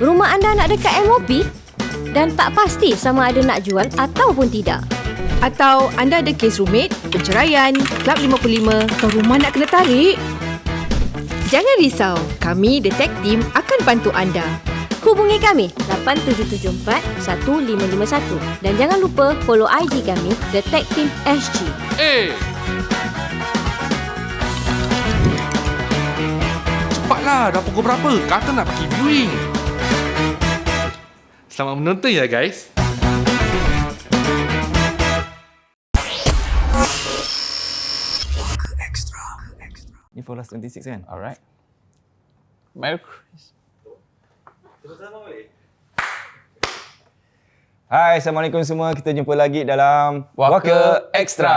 Rumah anda nak dekat MOP dan tak pasti sama ada nak jual ataupun tidak. Atau anda ada kes rumit, perceraian, Klub 55 atau rumah nak kena tarik? Jangan risau, kami Detect Team akan bantu anda. Hubungi kami 8774-1551 dan jangan lupa follow IG kami Detect Team SG. Cepatlah, dah pukul berapa? Kata nak pergi viewing. Selamat menonton ya guys. Ni for last 26 kan? Alright. Merry Christmas. Hai, Assalamualaikum semua. Kita jumpa lagi dalam Waka Extra.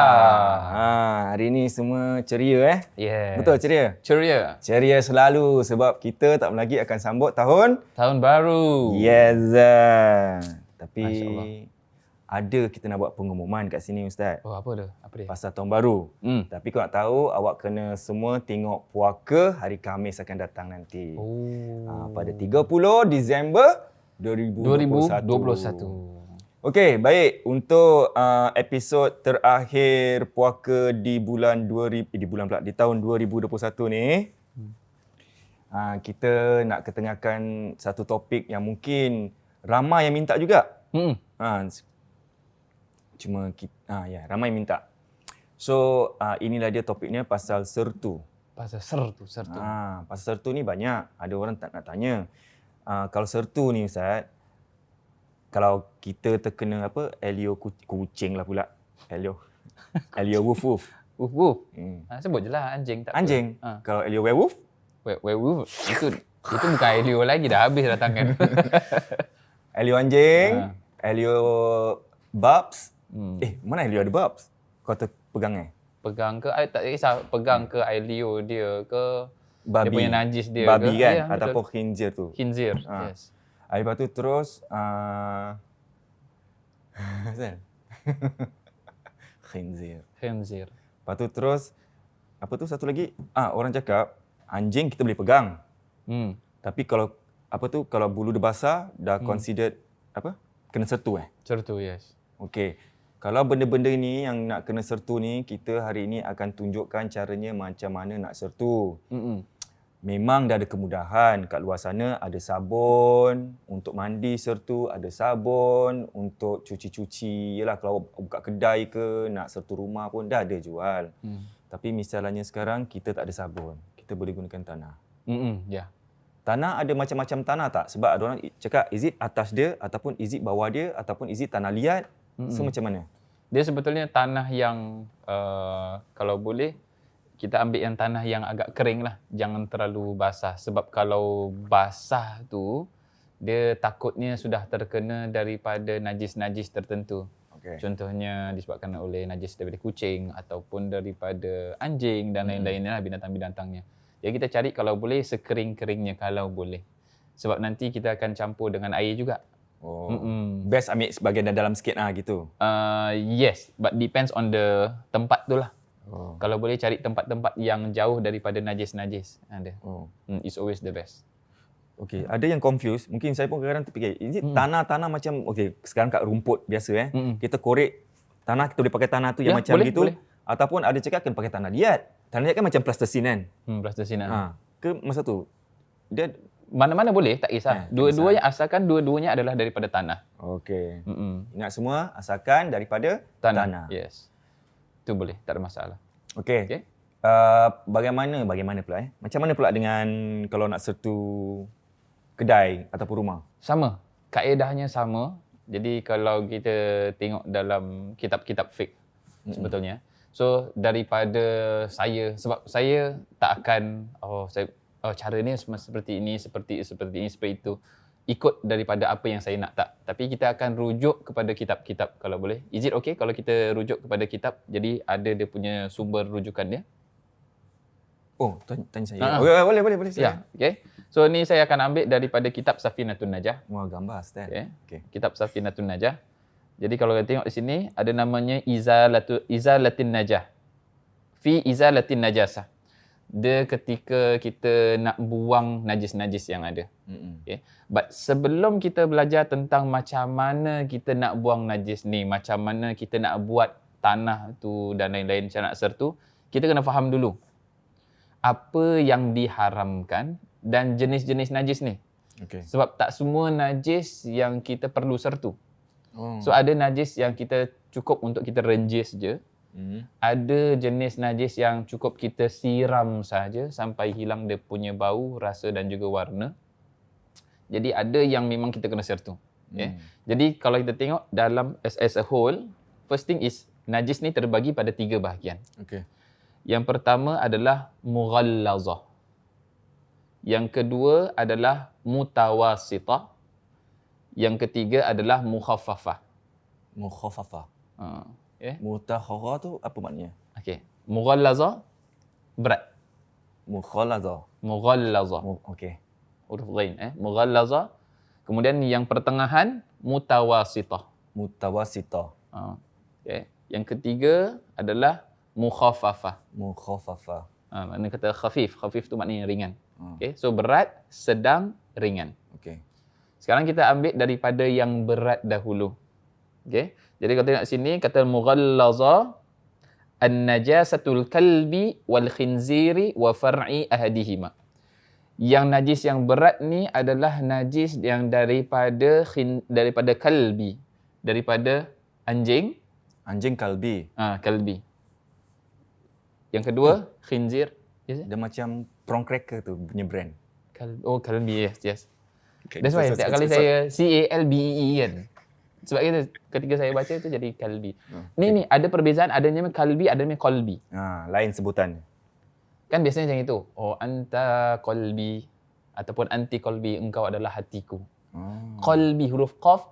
Hari ni semua ceria Yeah. Betul ceria? Ceria. Ceria selalu sebab kita tak lagi akan sambut tahun. Tahun baru. Yes. Tapi MasyaAllah. ada kita nak buat pengumuman kat sini Ustaz. Oh, apa dia? Apa dia? Pasal tahun baru. Tapi kau nak tahu, awak kena semua tengok puaka hari Khamis akan datang nanti. Pada 30 Disember 2021. Okey, baik. Untuk episod terakhir puaka di di tahun 2021 ni, kita nak ketengahkan satu topik yang mungkin ramai yang minta juga. Cuma ramai minta. So, inilah dia topiknya pasal sertu. Pasal sertu. Pasal sertu ni banyak. Ada orang tak nak tanya. Kalau sertu ni Ustaz, kalau kita terkena Elio kucing lah pula. Elio woof woof. Woof woof. Sebut je lah anjing tak Anjing. apa. Kalau Elio werewolf, Werewolf. Itu bukan Elio lagi, dah habis dah tangan. Elio anjing, Elio Babs. Mana Elio ada Babs? Kau terpegang Pegang ke, tak kisah pegang ke Elio dia ke babi. dia punya najis dia babi ke. kan? Ya, Ataupun betul. khinzir tu. Khinzir. Yes. Lepas tu terus khinzir. Lepas tu terus apa tu satu lagi? Orang cakap anjing kita boleh pegang. Tapi kalau kalau bulu dia basah dah considered kena sertu Sertu, yes. Okey. Kalau benda-benda ni yang nak kena sertu ni, kita hari ini akan tunjukkan caranya macam mana nak sertu. Memang dah ada kemudahan kat luar sana, ada sabun untuk mandi sertu, ada sabun untuk cuci-cuci. Yalah kalau buka kedai ke, nak sertu rumah pun dah ada jual. Tapi misalnya sekarang kita tak ada sabun, kita boleh gunakan tanah. Ya. Tanah ada macam-macam tanah tak? Sebab ada orang cakap is it atas dia ataupun is it bawah dia ataupun is it tanah liat. So macam mana? Dia sebetulnya tanah yang kalau boleh kita ambil yang tanah yang agak kering lah. Jangan terlalu basah. Sebab kalau basah tu, dia takutnya sudah terkena daripada najis-najis tertentu. Okay. Contohnya disebabkan oleh najis daripada kucing ataupun daripada anjing dan lain-lainnya lah, binatang-binatangnya. Jadi kita cari kalau boleh sekering-keringnya kalau boleh. Sebab nanti kita akan campur dengan air juga. Best ambil sebahagian dalam sikit gitu. Yes, but depends on the tempat tu lah. Kalau boleh cari tempat-tempat yang jauh daripada najis-najis. It's always the best. Okey, ada yang confused. Mungkin saya pun kadang-kadang terfikir, is it tanah-tanah macam sekarang kat rumput biasa kita korek tanah, kita boleh pakai tanah tu yang macam boleh, gitu. Boleh. Ataupun ada cakap kena pakai tanah liat. Tanah liat kan macam plasticine kan? Plasticine. Ke masa tu dia Mana-mana boleh, tak kisah. Dua-duanya asalkan dua-duanya adalah daripada tanah. okey. Ingat semua asalkan daripada tanah. Yes. Itu boleh, tak ada masalah. Okey. Okey. Bagaimana pula Macam mana pula dengan kalau nak sertu kedai ataupun rumah? Sama. Kaedahnya sama. Jadi kalau kita tengok dalam kitab-kitab fiqh sebetulnya. So daripada saya, sebab saya tak akan cara ni seperti ini, seperti itu. Ikut daripada apa yang saya nak, tak. Tapi kita akan rujuk kepada kitab-kitab kalau boleh. Is it okay kalau kita rujuk kepada kitab? Jadi ada dia punya sumber rujukan dia. Tanya saya. Boleh. Ya, okay. So ni saya akan ambil daripada kitab Safinatun Najah. Wah, gambar Ustaz. Okay. Kitab Safinatun Najah. Jadi kalau kita tengok di sini ada namanya Izalatin Najah. Fi Izalatin Najasah. dia ketika kita nak buang najis-najis yang ada. Okay. But sebelum kita belajar tentang macam mana kita nak buang najis ni, macam mana kita nak buat tanah tu dan lain-lain macam nak sertu, kita kena faham dulu apa yang diharamkan dan jenis-jenis najis ni. Okay. Sebab tak semua najis yang kita perlu sertu. So ada najis yang kita cukup untuk kita renjis je. Ada jenis najis yang cukup kita siram saja sampai hilang dia punya bau, rasa dan juga warna. Jadi ada yang memang kita kena sertu. Okay? Jadi kalau kita tengok dalam as a whole, first thing is najis ni terbagi pada 3 bahagian. Okay. Yang pertama adalah mughallazah. Yang kedua adalah mutawassitah. Yang ketiga adalah mukhaffafah. Mukhaffafah. Okay. Mutakhara tu apa maknanya? Okey. Mughallazah berat. Mukhallazah. Mughallazah. Okey. Huruf ghain mughallazah. Kemudian yang pertengahan mutawassitah. Mutawassitah. Okey. Yang ketiga adalah mukhaffafah. Mukhaffafah. Maknanya kata khafif. Khafif tu maknanya ringan. Okey. So berat, sedang, ringan. Okey. Sekarang kita ambil daripada yang berat dahulu. Okey. Jadi kalau tengok sini kata mughallaza an-najasatul kalbi wal khinziri wa far'i ahadihima. Yang najis yang berat ni adalah najis yang daripada kalbi, daripada anjing. Anjing kalbi. Kalbi. Yang kedua khinzir. Yes, Dia macam prawn cracker tu punya brand. Kalbi, yes. That's why setiap kali saya CALBEE kan. Sebab itu ketika saya baca tu jadi kalbi. Ni ada perbezaan, ada namanya kalbi, ada namanya kolbi. Lain sebutan. Kan biasanya macam itu. Anta kolbi ataupun anti kolbi, engkau adalah hatiku. Kolbi huruf qaf,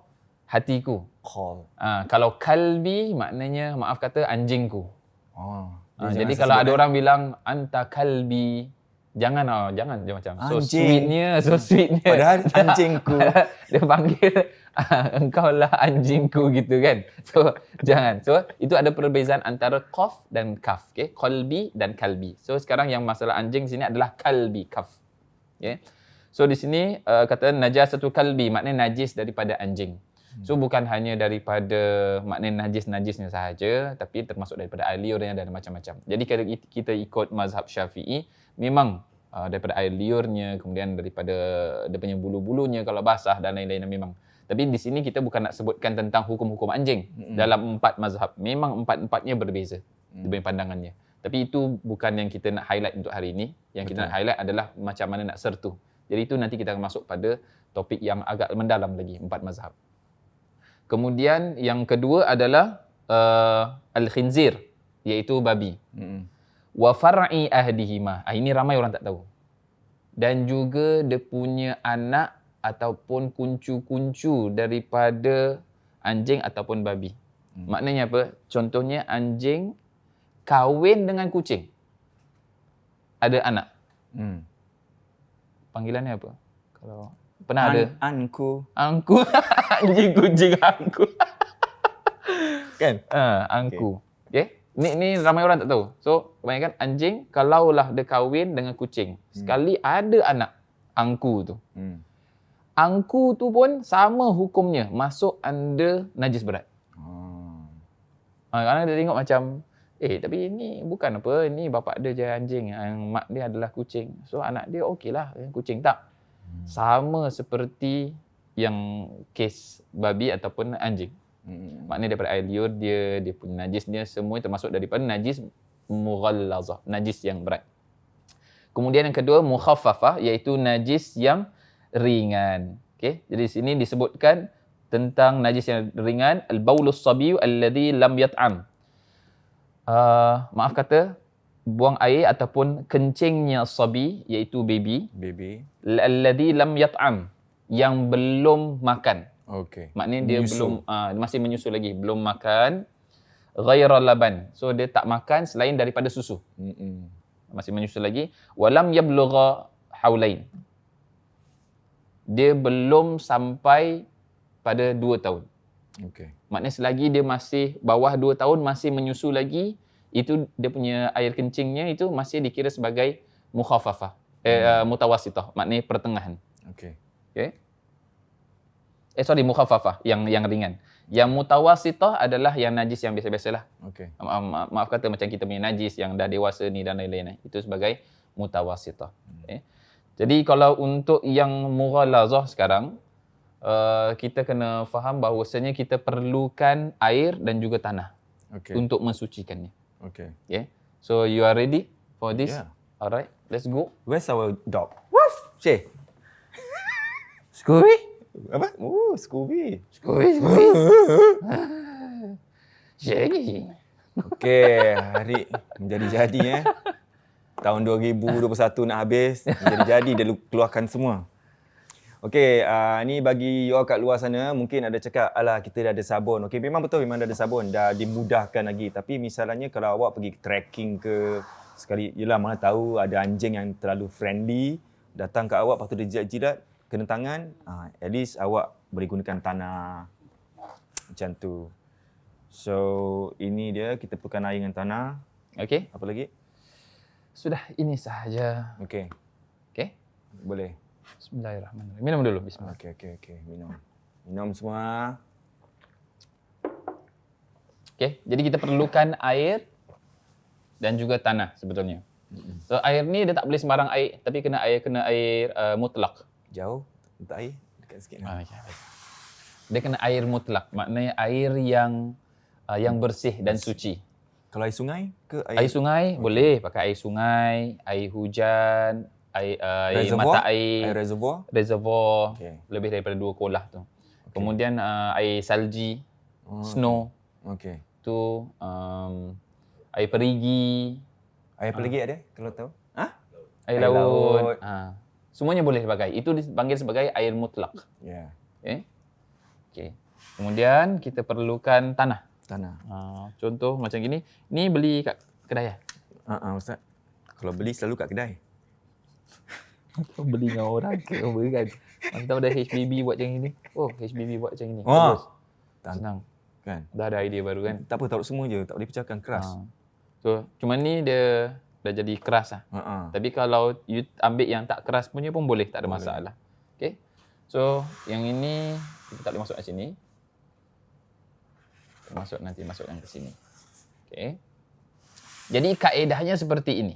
hatiku. Qal. Kalau kalbi maknanya maaf kata anjingku. Jadi jangan kalau ada orang bilang anta kalbi, jangan macam so Anjing. sweetnya. Padahal anjingku. Dia panggil engkau lah anjingku gitu kan. So jangan. So itu ada perbezaan antara qaf dan kaf. Okay? Qalbi dan kalbi. So sekarang yang masalah anjing sini adalah kalbi, kaf. Okay? So di sini kata najasatul kalbi, maknanya najis daripada anjing. So bukan hanya daripada maknanya najis-najisnya sahaja, tapi termasuk daripada air liurnya dan macam-macam. Jadi kalau kita ikut mazhab Syafi'i, memang daripada air liurnya, kemudian daripada dia punya bulu-bulunya kalau basah dan lain-lain memang. Tapi di sini kita bukan nak sebutkan tentang hukum-hukum anjing dalam 4 mazhab. Memang 4-4-nya berbeza dibanding pandangannya. Tapi itu bukan yang kita nak highlight untuk hari ini. Yang kita nak highlight adalah macam mana nak sertu. Jadi itu nanti kita akan masuk pada topik yang agak mendalam lagi, 4 mazhab. Kemudian yang kedua adalah al-khinzir, iaitu babi. Wa far'i ahdihima. Ini ramai orang tak tahu. Dan juga dia punya anak ataupun kuncu-kuncu daripada anjing ataupun babi. Maknanya apa? Contohnya anjing kahwin dengan kucing. Ada anak. Panggilannya apa? Kalau pernah ada Anku. Anjing kucing angku. Kan? Angku. Okay. Ni ramai orang tak tahu. So, kebanyakan anjing kalaulah dia kahwin dengan kucing, sekali ada anak angku tu. Angku tu pun sama hukumnya, masuk under najis berat. Kadang dia tengok macam, tapi ni bukan apa, ni bapak dia je anjing, yang mak dia adalah kucing. So anak dia okeylah, kucing tak. Sama seperti yang kes babi ataupun anjing. Maknanya daripada air liur dia punya najisnya semua termasuk daripada najis mughallazah, najis yang berat. Kemudian yang kedua mukhaffafah, iaitu najis yang ringan. Okey, jadi sini disebutkan tentang najis yang ringan, al-baulus sabiy alladhi lam yat'am. Maaf kata, buang air ataupun kencingnya sabi, iaitu baby. Alladhi lam yat'am, yang belum makan. Okey. Maknanya dia belum masih menyusu lagi, belum makan. Ghaira laban. So dia tak makan selain daripada susu. Masih menyusu lagi. Walam yablugha haulain. Dia belum sampai pada 2 tahun. Okey. Maknanya selagi dia masih bawah 2 tahun, masih menyusu lagi, itu dia punya air kencingnya itu masih dikira sebagai mukhaffafah, mutawassithah, maknanya pertengahan. Okey. Okey. Mukhaffafah yang ringan. Yang mutawassithah adalah yang najis yang biasa-biasalah. Okey. Maaf kata macam kita punya najis yang dah dewasa ni dan lain-lain. Itu sebagai mutawassithah. Okay. Jadi kalau untuk yang mughalazah sekarang, kita kena faham bahawasanya kita perlukan air dan juga tanah untuk mensucikannya. Okey. Okay. So you are ready for this? Yeah. Alright, let's go. Where's our dog? Woof. Cik. Scooby? Apa? Scooby. Scooby. Shaggy. Okey, hari menjadi-jadi Tahun 2021 nak habis, menjadi-jadi dia keluarkan semua. Okey, ni bagi you all kat luar sana, mungkin ada cakap, alah kita dah ada sabun. Okey, memang betul, memang dah ada sabun, dah dimudahkan lagi. Tapi misalnya kalau awak pergi trekking ke, sekali, yelah mana tahu ada anjing yang terlalu friendly, datang kat awak, lepas tu dia jilat-jilat, kena tangan, at least awak boleh gunakan tanah. Macam tu. So, ini dia, kita perlukan air dengan tanah. Okey, Apa lagi? sudah ini sahaja. Okey, Okey. boleh. Bismillahirrahmanirrahim. Minum dulu, bismillah. Okey. Minum. Minum semua. Okey, jadi kita perlukan air dan juga tanah sebetulnya. So air ni dia tak boleh sembarang air, tapi kena air mutlak. Jauh. Letak air. Dekat sikit. Dia kena air mutlak, maknanya air yang bersih dan suci. Kalau air sungai ke Air sungai boleh pakai air sungai, air hujan, air reservoir? mata air, Air reservoir? reservoir, Okey. lebih daripada 2 kolah tu. Kemudian air salji, snow, Okey. tu air perigi, Air apa lagi ada kalau tahu? air Air laut. laut. Semuanya boleh dipakai. Itu dipanggil sebagai air mutlak. Ya. Okay. Okay. Kemudian kita perlukan tanah. Tanah. Contoh macam gini. Ni beli kat kedai. Ustaz. Kalau beli selalu kat kedai. Kau beli dengan orang ke apa kan? Mantap dah HBB buat macam ni. Oh, HBB buat macam ni. Wah. Bagus. Senang. Kan? Dah ada idea baru kan? Tak apa, taruh semua je. Tak boleh pecahkan keras. So, cuma ni dia dah jadi keras lah. Tapi kalau you ambil yang tak keras punya pun boleh, tak ada masalah. Okay. So, yang ini kita tak boleh masuk kat sini. Masukkan ke sini. Okay. Jadi kaedahnya seperti ini.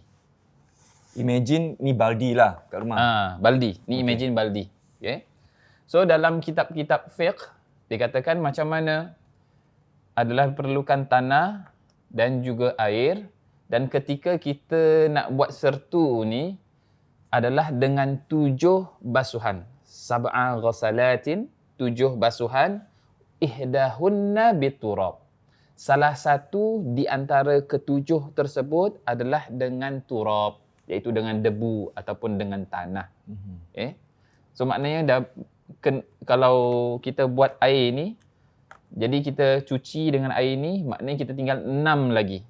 Imagine ni baldi lah kat rumah. Baldi. Ni imagine baldi. Okay. So dalam kitab-kitab fiqh dikatakan macam mana adalah perlukan tanah dan juga air, dan ketika kita nak buat sertu ni adalah dengan 7 basuhan. Sab'a ghasalatin, 7 basuhan, ihdahunna biturab. Salah satu di antara ketujuh tersebut adalah dengan turab, iaitu dengan debu ataupun dengan tanah. Okay. So maknanya kalau kita buat air ni, jadi kita cuci dengan air ni, maknanya kita tinggal 6 lagi.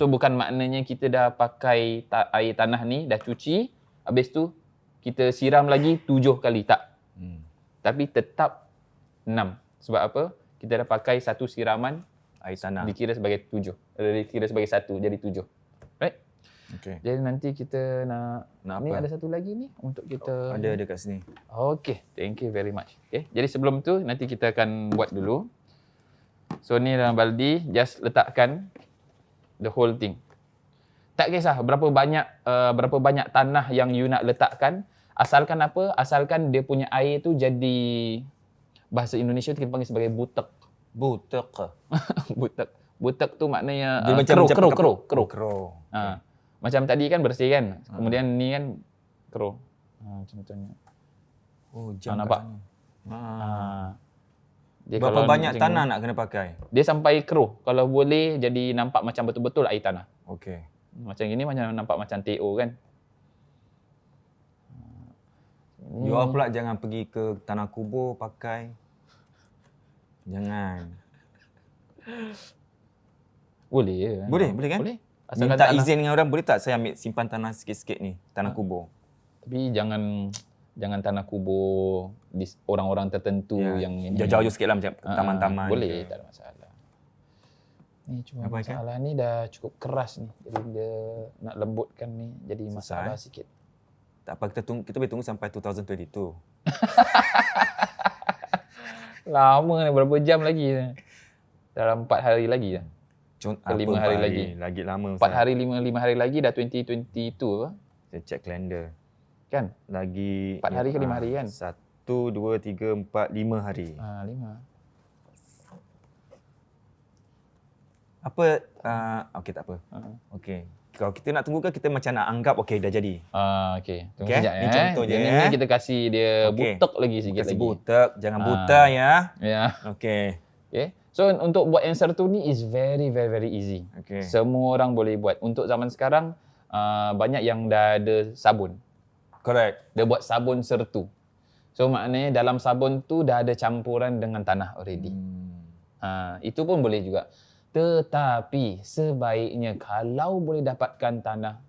So bukan maknanya kita dah pakai air tanah ni, dah cuci, habis tu kita siram lagi 7 kali, tak. Tapi tetap 6. Sebab apa? Kita dah pakai satu siraman, Air tanah. dikira sebagai 7. Dikira sebagai 1, jadi 7. Right? Okey. Jadi nanti kita nak ni apa? ada satu lagi ni untuk kita. Ada kat sini. Okay, thank you very much. Okay, jadi sebelum tu nanti kita akan buat dulu. So ni dalam baldi, just letakkan the whole thing. Tak kisah berapa banyak tanah yang you nak letakkan, asalkan apa? Asalkan dia punya air tu jadi, bahasa Indonesia tu kita panggil sebagai butek. Butek. Butek. Butek tu maknanya Dia macam kero. Macam tadi kan bersih kan. Kemudian ni kan kero. Macam tu ni. Oh, jam nampak? kat sana. Dia Berapa kalau banyak macam tanah ni, nak kena pakai? dia sampai kero. Kalau boleh jadi nampak macam betul-betul air tanah. Okey. Macam gini macam nampak macam TO kan. You all pula jangan pergi ke tanah kubur pakai. Jangan. Boleh kan? Boleh kan? Boleh. Asalkan Minta tanah, izin dengan orang, boleh tak saya ambil simpan tanah sikit-sikit ni, tanah kubur? tapi jangan tanah kubur di orang-orang tertentu yang ini. Jauh-jauh sikit lah macam taman-taman. Boleh, ke. tak ada masalah. Ni cuma Apa, Ikan? masalah ni dah cukup keras ni. Jadi dia nak lembutkan ni jadi Susah, masalah sikit. Tak apa, kita boleh tunggu sampai 2022. Lama ni, berapa jam lagi? Dalam 4 hari lagi dah. Apa 5 hari lagi. Lagi lama. 4 hari, 5 hari lagi dah 2022 apa? Saya check kalender. Kan? Lagi 4 hari ke 5 hari kan? 1, 2, 3, 4, 5 hari. 5. Apa okey tak apa. Okey. Kalau kita nak tunggu kan kita macam nak anggap okey dah jadi. Okey. Tunggu Okey, sekejap ni contoh je, Jadi ni kita kasih dia Okey. butek lagi sikit Kasih lagi. butek, jangan buta ya. Ya. Okey. Okay. So untuk buat answer tu ni is very very very easy. Okey. Semua orang boleh buat. Untuk zaman sekarang banyak yang dah ada sabun. Correct. Dia buat sabun sertu. So maknanya dalam sabun tu dah ada campuran dengan tanah already. Itu pun boleh juga. Tetapi sebaiknya kalau boleh dapatkan tanah.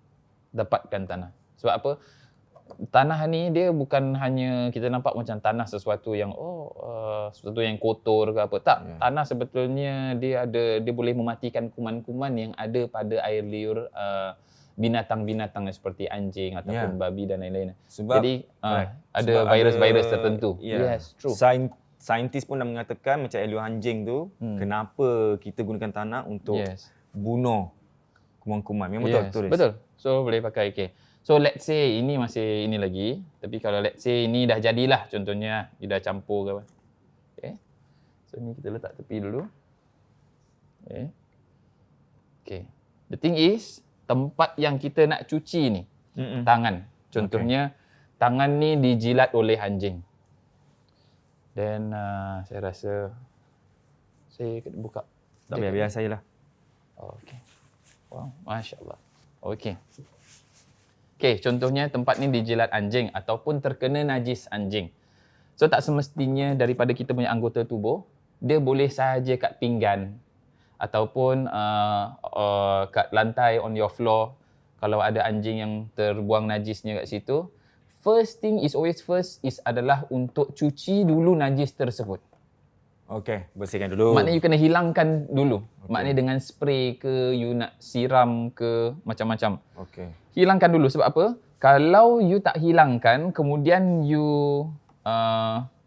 Sebab apa? Tanah ni dia bukan hanya kita nampak macam tanah sesuatu yang sesuatu yang kotor ke apa. Tak, tanah sebetulnya dia boleh mematikan kuman-kuman yang ada pada air liur binatang-binatang seperti anjing ataupun babi dan lain-lain. Sebab Jadi ada sebab virus-virus tertentu. Yes, true. Saintis pun dah mengatakan macam air liur anjing tu, kenapa kita gunakan tanah untuk bunuh kuman-kuman. Memang betul. Betul. So boleh pakai. Okay. So let's say ini masih ini lagi. Tapi kalau let's say ini dah jadilah contohnya. Dia dah campur ke apa. Okay. So ni kita letak tepi dulu. Okay. The thing is, tempat yang kita nak cuci ni, tangan. Contohnya, tangan ni dijilat oleh anjing. Then saya rasa saya kena buka. Tak payah, biar saya lah. Okay. Wow, Masya Allah. Okay. Okay, contohnya tempat ni dijilat anjing ataupun terkena najis anjing. So tak semestinya daripada kita punya anggota tubuh, dia boleh sahaja kat pinggan ataupun kat lantai on your floor. Kalau ada anjing yang terbuang najisnya kat situ, first thing is always first is adalah untuk cuci dulu najis tersebut. Okey, bersihkan dulu. Maknanya you kena hilangkan dulu. Maknanya dengan spray ke, you nak siram ke, macam-macam. Okey. Hilangkan dulu. Sebab apa? Kalau you tak hilangkan, kemudian you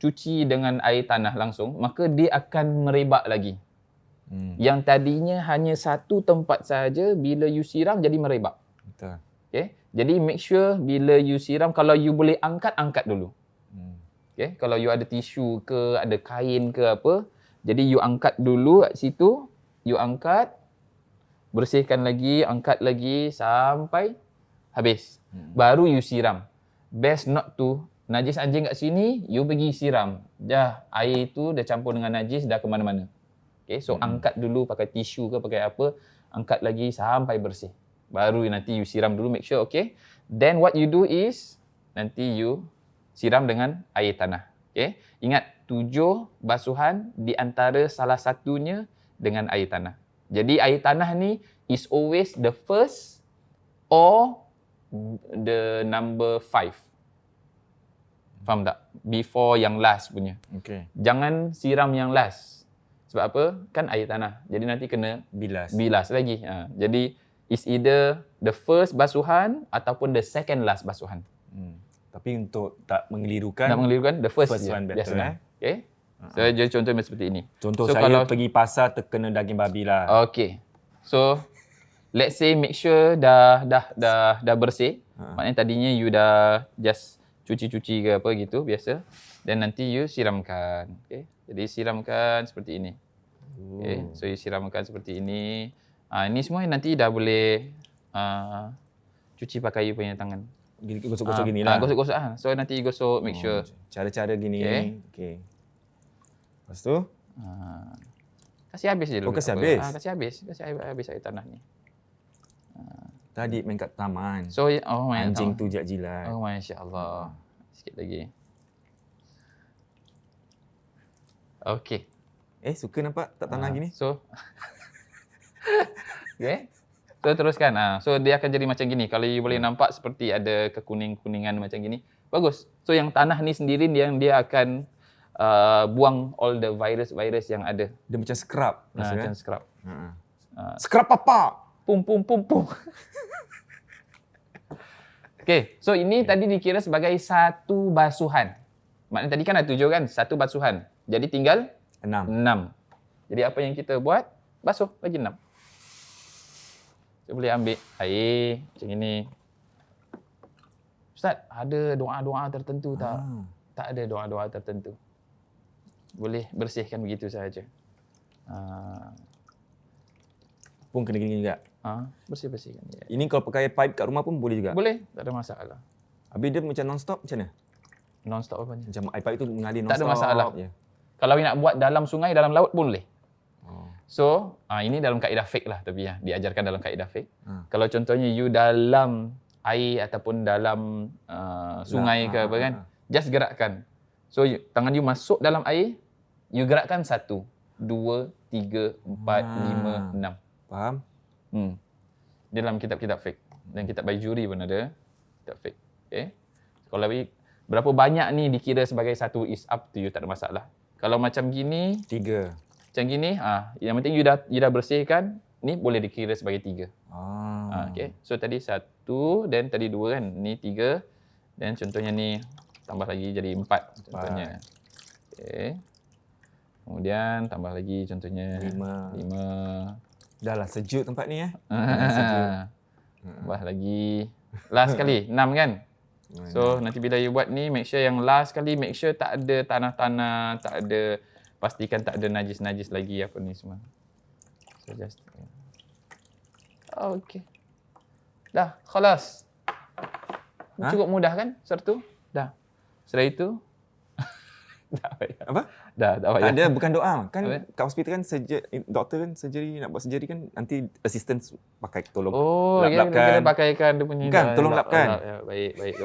cuci dengan air tanah langsung, maka dia akan merebak lagi. Yang tadinya hanya satu tempat saja, bila you siram jadi merebak. Betul. Okay? Jadi make sure bila you siram, kalau you boleh angkat dulu. Okay? Kalau you ada tisu ke, ada kain ke apa, jadi you angkat dulu kat situ, you angkat, bersihkan lagi, angkat lagi sampai habis. Baru you siram. Best not to, najis anjing kat sini, you pergi siram. Dah, air tu dah campur dengan najis, dah ke mana-mana. Okay? So angkat dulu pakai tisu ke, pakai apa, angkat lagi sampai bersih. Baru nanti you siram dulu, make sure okay. Then what you do is, nanti you siram dengan air tanah. Okay? Ingat, 7 basuhan di antara salah satunya dengan air tanah. Jadi air tanah ni is always the first or the number 5. Faham tak? Before yang last punya. Okey. Jangan siram yang last. Sebab apa? Kan air tanah. Jadi nanti kena bilas lagi. Jadi is either the first basuhan ataupun the second last basuhan. Tapi untuk tak mengelirukan, the first one better. Okay? So jadi contoh seperti ini. Contoh so, saya kalau pergi pasar terkena daging babi lah. Okay. So let's say make sure dah bersih. Maknanya tadinya you dah just cuci-cuci ke apa gitu biasa. Dan nanti you siramkan. Okay? Jadi siramkan seperti ini. Okay? So you siramkan seperti ini. Ini semua nanti dah boleh cuci pakai you punya tangan. Gosok-gosok gini lah. Gosok-gosok. So nanti you gosok, make sure. Cara-cara gini. Okay. Lepas tu? Kasih habis je dulu. Kasih habis? Kasih habis air tanah ni. Tadi main kat taman. So, anjing tu jilat. Oh, Masya Allah. Sikit lagi. Okay. Suka nampak tak tanah gini? So, okay. So, teruskan. So, dia akan jadi macam gini. Kalau you boleh nampak seperti ada kekuning-kuningan macam gini. Bagus. So, yang tanah ni sendiri yang dia akan buang all the virus yang ada. Dia macam scrub. Macam scrub. Scrap papa. Pum pum pum pum. Okey, so ini tadi dikira sebagai satu basuhan. Maknanya tadi kan ada 7 kan, satu basuhan. Jadi tinggal 6. 6. Jadi apa yang kita buat? Basuh lagi 6. Kita boleh ambil air macam ini. Ustaz, ada doa-doa tertentu tak? Tak ada doa-doa tertentu. Boleh bersihkan begitu sahaja. Pun kena gini juga. Bersih-bersihkan. Ya. Ini kalau pakai pipe kat rumah pun boleh juga. Boleh, tak ada masalah. Habis dia macam non-stop macam mana? Non-stop apa ni? Macam air pipe tu mengalir Tak non-stop. ada masalah. Je. Kalau nak buat dalam sungai, dalam laut pun boleh. So, ini dalam kaedah fiqh lah tapi ya, diajarkan dalam kaedah fiqh. Kalau contohnya you dalam air ataupun dalam sungai ke apa kan, just gerakkan. So, tangan you masuk dalam air, you gerakkan 1, 2, 3, 4, 5, 6. Faham? Dia dalam kitab-kitab fiqh. Dan kitab Baijuri pun ada kitab fiqh. Okay? Kalau berapa banyak ni dikira sebagai satu is up to you, tak ada masalah. Kalau macam gini, 3. macam gini, yang penting you dah bersihkan, ni boleh dikira sebagai 3. Okay. So tadi 1, dan tadi 2 kan, ni 3, dan contohnya ni tambah lagi jadi 4 contohnya. Okay. Kemudian tambah lagi contohnya 5. Dah lah sejuk tempat ni Tambah lagi. Last kali 6 kan? So nanti bila you buat ni, make sure yang last kali, make sure tak ada tanah-tanah, tak ada, pastikan tak ada najis-najis lagi apa ni semua. So just okay. Dah, khalas. Cukup mudah kan sertu? Dah. Setelah itu dah payah. Apa? Dah, tak payah. Ada bukan doa. Kan Apa? kat hospital kan doktor kan surgery, nak buat surgery kan nanti assistant pakai tolong Kita lap-lapkan. pakaikan dia punya. Kan, tolong lapkan. Ya, baik.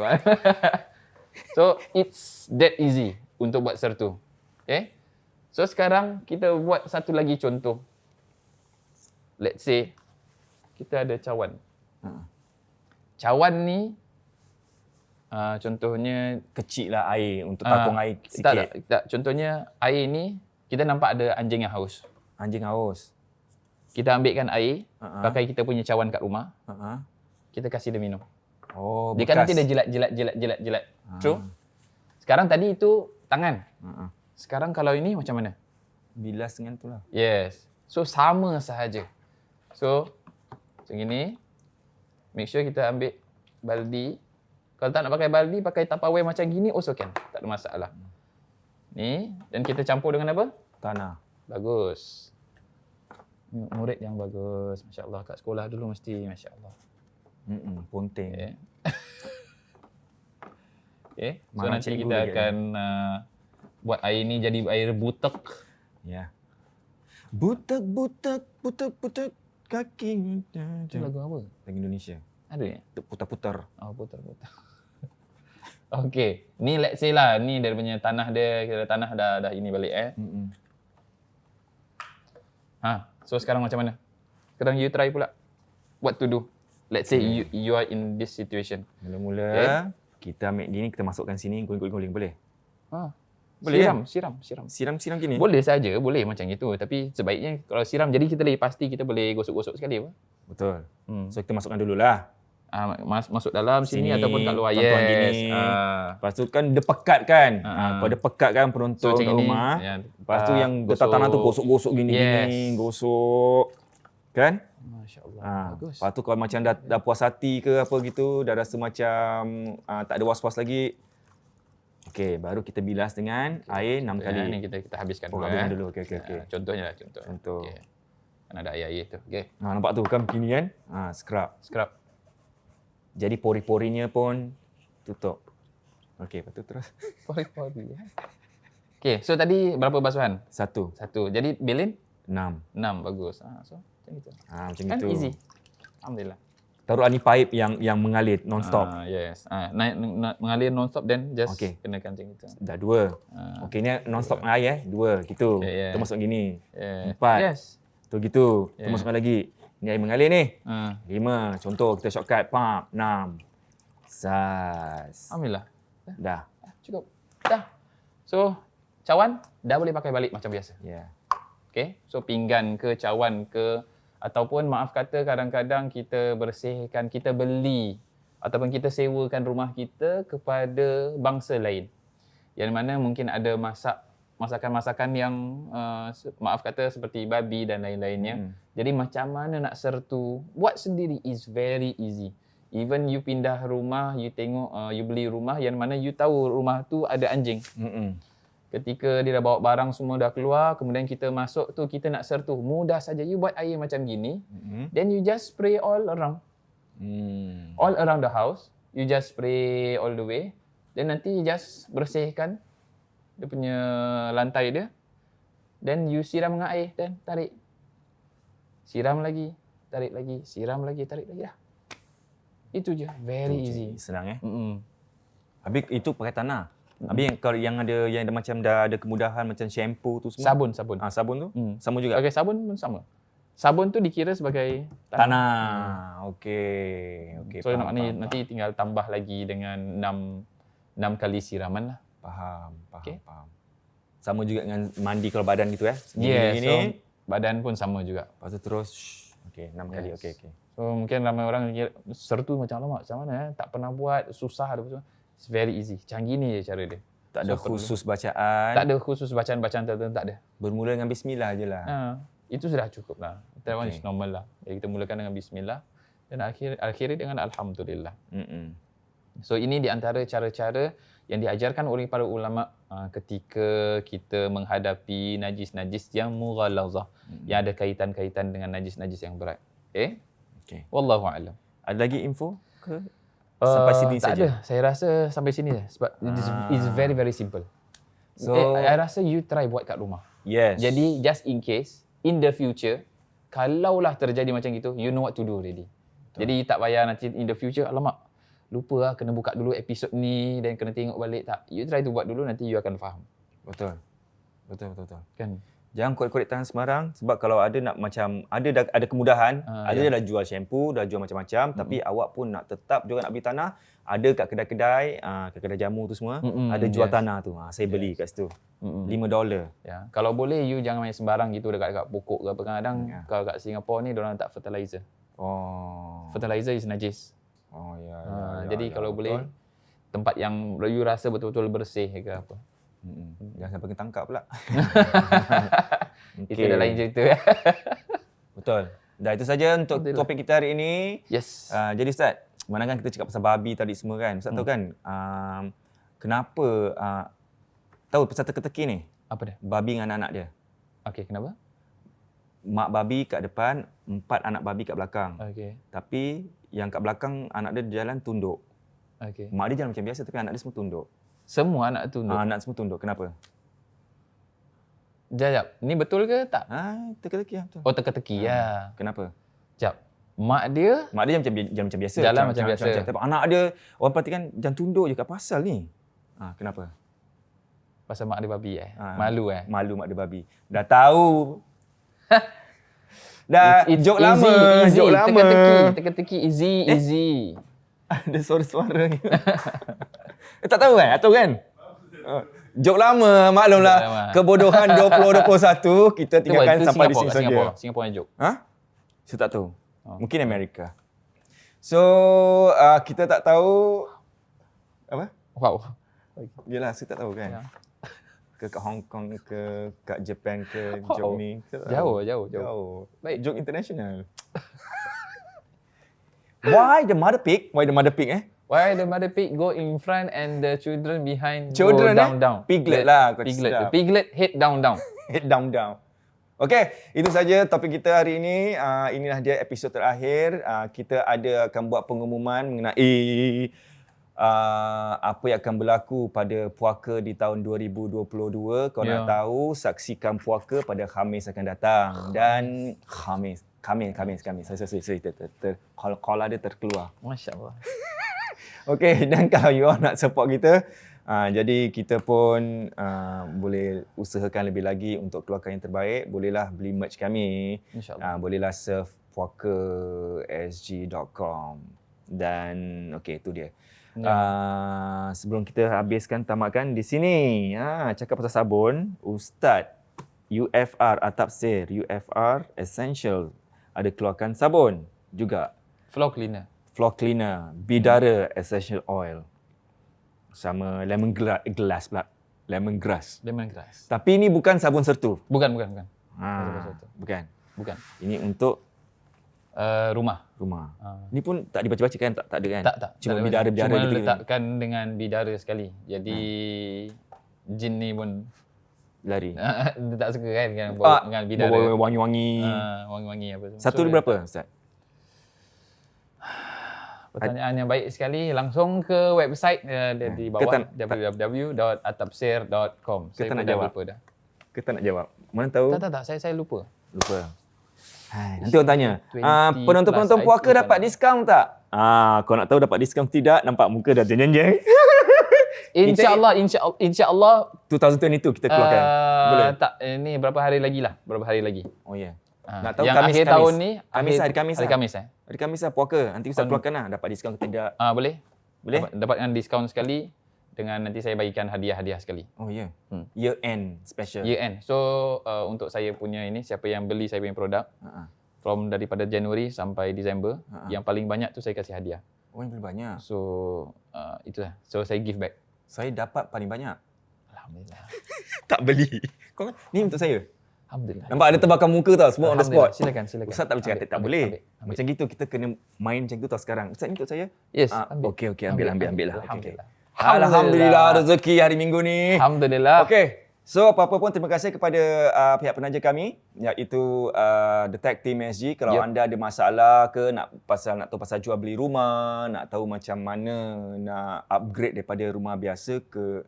So, it's that easy untuk buat sertu. Okay? So, sekarang kita buat satu lagi contoh. Let's say, kita ada cawan. Cawan ni, contohnya, Kecil lah air untuk takung air sikit. tak. Contohnya, air ni, kita nampak ada anjing yang haus. Anjing haus. Kita ambilkan air, pakai kita punya cawan kat rumah, kita kasih dia minum. Oh, Dia kan nanti dia jilat. True? Sekarang tadi itu tangan. Sekarang kalau ini macam mana? Bilas dengan tu lah. Yes. So, sama sahaja. So, macam ini. Make sure kita ambil baldi. Kalau tak nak pakai baldi, pakai Tupperware macam gini also can. Tak ada masalah. Ni. Dan kita campur dengan apa? Tanah. Bagus. Murid yang bagus. Masya Allah. Kat sekolah dulu mesti Masya Allah. Ponteng. Okay. So Mana nanti cikgu kita lagi akan buat air ni jadi air butek. Ya. Butek kaki. Itu lagu apa? Lagu Indonesia. Ada ya? Putar-putar. Oh, putar-putar. Okey. Ni let's say lah. Ni dia punya tanah dia. Kira tanah dah ini balik So sekarang macam mana? Sekarang you try pula. What to do? Let's say you are in this situation. Mula-mula kita ambil gini, kita masukkan sini, guling-guling boleh? Boleh Siram gini? Boleh saja, boleh macam itu. Tapi sebaiknya kalau siram, jadi kita lebih pasti kita boleh gosok-gosok sekali apa? Betul. So kita masukkan dululah. Masuk dalam sini ataupun kat luar. Tuan-tuan Yes. gini. Lepas tu kan dia pekat kan. Kalau dia pekat kan penonton So, kat macam rumah. ini, Lepas tu yang dekat tanah tu gosok-gosok gini-gini. Gosok. Kan? Masya Allah. Bagus. Lepas tu kalau macam dah puas hati ke apa gitu, dah rasa macam tak ada was-was lagi. Okey, baru kita bilas dengan air 6 kali. Ni kita habiskan dulu. Habiskan dulu. Okey. Contohnya lah. Contoh. Okay. Kan ada air tu. Okey. Nampak tu kan begini kan? Scrub. Jadi pori-porinya pun tutup. Okey, lepas tu terus. Pori-pori. Okey, so tadi berapa basuhan? 1. 1. Jadi bilin? 6. 6. Bagus. So macam itu. Macam Kan itu. easy. Alhamdulillah. Taruh ni pipe yang mengalir non-stop. Yes. Mengalir non-stop dan just kenakan macam itu. Dah 2. Okey, ni non-stop air 2 gitu. Yeah. Tu masuk gini. 4. Yes. Tu gitu. Tu masukkan lagi. Ni air mengalir ni. 5. Contoh kita shortcut. 6. Sas. Alhamdulillah. Dah. Cukup. Dah. So, cawan dah boleh pakai balik macam biasa. Ya. Okay. So, pinggan ke, cawan ke, Ataupun maaf kata kadang-kadang kita bersihkan, kita beli ataupun kita sewakan rumah kita kepada bangsa lain. Yang mana mungkin ada masakan-masakan yang maaf kata seperti babi dan lain-lainnya. Jadi macam mana nak sertu, buat sendiri is very easy. Even you pindah rumah, you tengok, you beli rumah yang mana you tahu rumah tu ada anjing. Ketika dia dah bawa barang semua dah keluar, kemudian kita masuk tu, kita nak sertu. Mudah saja, you buat air macam gini, then you just spray all around. All around the house, you just spray all the way. Then nanti you just bersihkan dia punya lantai dia. Then you siram dengan air dan tarik. Siram lagi, tarik lagi, siram lagi, tarik lagi dah. Itu je, very easy. Senang Habis itu pakai tanah. Habis kalau yang ada macam dah ada kemudahan macam shampoo tu semua. Sabun. Sabun tu sama juga. Okay, sabun pun sama. Sabun tu dikira sebagai tanah. Okey. So nanti tinggal tambah lagi dengan 6 kali siraman lah. Faham. Sama juga dengan mandi kalau badan gitu Yes, so badan pun sama juga. Lepas tu terus 6 kali. Okey. So mungkin ramai orang kira sertu macam lama macam mana tak pernah buat, susah ada betul. It's very easy. Macam gini je cara dia. Tak ada khusus bacaan. Tak ada khusus bacaan-bacaan tertentu, tak ada. Bermula dengan bismillah je lah. Itu sudah cukup lah. That one is normal lah. Jadi kita mulakan dengan bismillah dan akhiri dengan alhamdulillah. So ini di antara cara-cara yang diajarkan oleh para ulama ketika kita menghadapi najis-najis yang mughalazah, yang ada kaitan-kaitan dengan najis-najis yang berat. Okay. Wallahu a'lam. Ada lagi info ke? Sampai sini tak saja. ada. Saya rasa sampai sini je sebab it's very very simple. So I rasa you try buat kat rumah. Yes. Jadi just in case in the future kalaulah terjadi macam gitu, you know what to do already. Jadi tak payah nanti in the future alamak lupa lah kena buka dulu episod ni dan kena tengok balik. Tak, you try to buat dulu, nanti you akan faham. Betul. Kan? Jangan korek-korek tangan sembarang sebab kalau ada nak macam ada kemudahan, ada dah jual shampoo, dah jual macam-macam, tapi awak pun nak tetap juga nak beli tanah, ada kat kedai-kedai, kedai jamu tu semua, ada jual tanah tu. Saya beli kat situ. $5. Ya. Kalau boleh you jangan main sembarang gitu dekat pokok ke apa. Kadang kalau kat Singapore ni diorang letak fertilizer. Fertilizer is najis. Jadi kalau boleh tempat yang you rasa betul-betul bersih ke apa. Jangan sampai ketangkap pula. Itu dah lain cerita. Betul. Dah itu saja untuk topik kita hari ini. Yes. Jadi Ustaz, mana kan kita cakap pasal babi tadi semua kan. Ustaz tahu kan kenapa tahu pasal teka-teki ni? Apa dia? Babi dengan anak-anak dia. Okey, kenapa? Mak babi kat depan, 4 anak babi kat belakang. Okey. Tapi yang kat belakang anak dia jalan tunduk. Okey. Mak dia jalan macam biasa tapi anak dia semua tunduk. Semua anak tunduk? Anak semua tunduk. Kenapa? Jap. Ni betul ke tak? Teka-teki lah. Betul. Oh, teka-teki ya. Kenapa? Jap. Mak dia jalan macam biasa. Jalan macam biasa. Tapi anak dia, orang perhatikan jangan tunduk je kat pasal ni. Kenapa? Pasal mak dia babi Malu Malu mak dia babi. Dah tahu. Dah it's joke easy, lama. easy. Joke lama. Teka-teki easy. Ada suara-suara ni. Tak tahu kan? Tahu kan? Joke lama, maklumlah. Kebodohan 2021 kita tinggalkan sampai di sini saja. Singapore yang joke. Saya tak tahu. Mungkin Amerika. So, kita tak tahu apa? Wow. Yelah, saya tak tahu kan. Ke kat Hong Kong ke kat Japan ke joke ni. Jauh. Baik, joke international. Why the mother pig? Why the mother pig go in front and the children behind children, go down? Piglet lah. The piglet head down. Head down. Okey, itu saja topik kita hari ini. Inilah dia episod terakhir. Kita akan buat pengumuman mengenai apa yang akan berlaku pada puaka di tahun 2022. Kalau nak tahu, saksikan puaka pada Khamis akan datang. Dan Khamis. Sorry. Call dia terkeluar. Masya Allah. Okey, dan kalau you all nak support kita, jadi kita pun boleh usahakan lebih lagi untuk keluarkan yang terbaik. Bolehlah beli merch kami. InsyaAllah. Bolehlah surf puakasg.com. Dan okey, itu dia. Sebelum kita habiskan, tamatkan di sini. Cakap pasal sabun, Ustaz UFR Atap Sir, UFR Essential. ada keluarkan sabun juga. Floor cleaner. Floor cleaner, bidara essential oil. Sama lemongrass pula. Lemongrass. Lemongrass. Tapi ini bukan sabun sertu. Bukan. Ha, sertu. bukan. Bukan. Ini untuk Rumah. rumah. Ni pun tak dibaca-baca kan? Tak ada kan? Tak. Cuma tak ada bidara-bidara Cuma gitu. letakkan dengan bidara sekali. Jadi jin ni pun Lari. dia tak suka kan dengan bidara. Wangi-wangi. Wangi-wangi apa semua. Satu ni berapa, Ustaz? Pertanyaan yang baik sekali. Langsung ke website di bawah Ketan- www.atapsir.com. Kita nak dah jawab. lupa dah. Kita nak jawab. Mana tahu? Tak. Saya lupa. Lupa. Hai, nanti orang tanya, 20 penonton-penonton plus puaka item dapat kan? diskaun tak? Kau nak tahu dapat diskaun tidak? Nampak muka dah jenjeng. InsyaAllah 2022 kita keluarkan. Boleh? Tak, ini berapa hari lagi lah. Oh ya. Ah, Nak tahu yang Khamis, akhir Khamis. tahun ni Hari Khamis. Hari Khamis Hari Khamis lah puaka. Nanti Ustaz keluarkan lah. Dapat diskaun ke tidak. boleh? Boleh? Dapatkan diskaun sekali dengan nanti saya bagikan hadiah-hadiah sekali. Oh ya. Year end special. Year end. So untuk saya punya ini, siapa yang beli saya punya produk from daripada Januari sampai Disember, yang paling banyak tu saya kasih hadiah. Oh, yang paling banyak. So itulah. So saya give back. Saya dapat paling banyak. Alhamdulillah. Tak beli. Kau ni untuk saya. Alhamdulillah. Nampak ada terbakar muka tau, semua on the spot. Silakan. Ustaz tak boleh cakap tak boleh. Macam gitu kita kena main macam tu tau sekarang. Ustaz ni untuk saya. Yes. Okey, ambil lah. Alhamdulillah. Alhamdulillah rezeki hari Minggu ni. Alhamdulillah. Okey. So apa-apa pun terima kasih kepada pihak penaja kami iaitu The Tech Team SG. Kalau anda ada masalah ke nak tahu pasal jual beli rumah, nak tahu macam mana nak upgrade daripada rumah biasa ke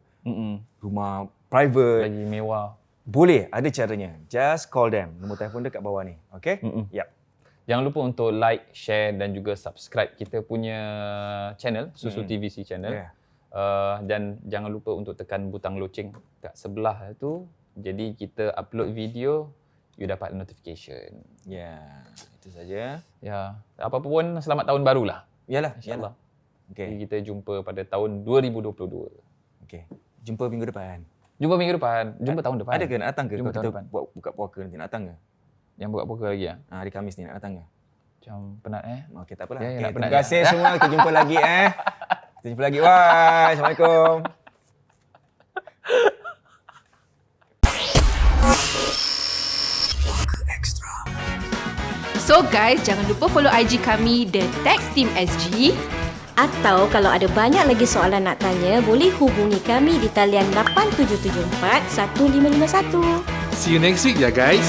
rumah private, Lagi mewah. boleh, ada caranya. Just call them. Nombor telefon dekat bawah ni. Okey? Yap. Jangan lupa untuk like, share dan juga subscribe kita punya channel, Susu TVC channel. Yeah. Dan jangan lupa untuk tekan butang loceng kat sebelah tu. Jadi kita upload video, you dapat notification. Ya, itu saja. Ya, apa pun selamat tahun baru lah. Yalah, InsyaAllah. Okey. Jadi kita jumpa pada tahun 2022. Okey. Jumpa minggu depan. Jumpa minggu depan, jumpa tahun depan. Ada ke nak datang ke? Jumpa Kalau tahun kita depan. buat buka puaka nanti nak datang ke? Yang buat poker lagi ah. Hari Khamis ni nak datang ke? Macam penat Okey, tak apalah. Ya, Okey, nak terima penat kasih semua. Kita jumpa lagi Kita jumpa lagi. Bye. Assalamualaikum. So guys, jangan lupa follow IG kami The Tech Team SG. Atau kalau ada banyak lagi soalan nak tanya, boleh hubungi kami di talian 8774 1551. See you next week ya guys.